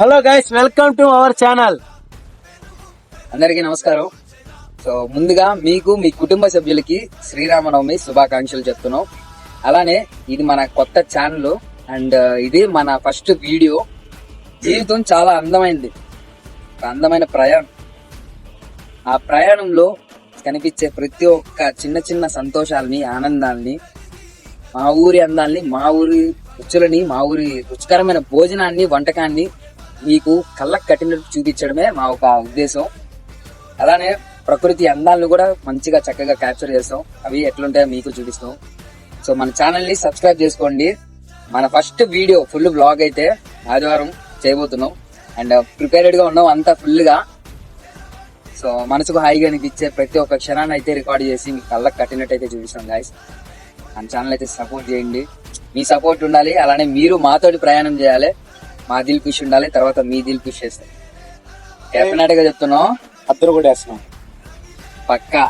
Hello guys, welcome to our channel. అందరికీ నమస్కారం. So ముందుగా మీకు మీ కుటుంబ సభ్యులకి శ్రీరామనవమి శుభాకాంక్షలు చెప్తున్నాం. అలానే ఇది మన కొత్త ఛానల్ అండ్ ఇది మన ఫస్ట్ వీడియో. జీవితం చాలా అందమైంది, అందమైన ప్రయాణం. ఆ ప్రయాణంలో కనిపించే ప్రతి ఒక్క చిన్న చిన్న సంతోషాలని, ఆనందాల్ని, మా ఊరి అందాల్ని, మా ఊరి రుచులని, మా ఊరి రుచికరమైన భోజనాన్ని, వంటకాన్ని మీకు కళ్ళకు కట్టినట్టు చూపించడమే మా ఒక ఉద్దేశం. అలానే ప్రకృతి అందాలను కూడా మంచిగా చక్కగా క్యాప్చర్ చేస్తాం. అవి ఎట్లుంటాయో మీకు చూపిస్తాం. సో మన ఛానల్ ని సబ్స్క్రైబ్ చేసుకోండి. మన ఫస్ట్ వీడియో ఫుల్ బ్లాగ్ అయితే ఆదివారం చేయబోతున్నాం అండ్ ప్రిపేర్డ్ గా ఉన్నాం అంతా ఫుల్ గా. సో మనసుకు హాయిగా అనిపించే ప్రతి ఒక్క క్షణాన్ని అయితే రికార్డ్ చేసి మీకు కళ్ళకు కట్టినట్టు అయితే చూపిస్తాం గాయస్. మన ఛానల్ అయితే సపోర్ట్ చేయండి. మీ సపోర్ట్ ఉండాలి. అలానే మీరు మాతోటి ప్రయాణం చేయాలి. మా దిల్ ఖుష్ ఉండాలి, తర్వాత మీ దిల్ ఖుష్ చేస్తాం. డెఫినెట్ గా చెప్తున్నాం, అద్దరు కూడా వేస్తున్నాం పక్కా.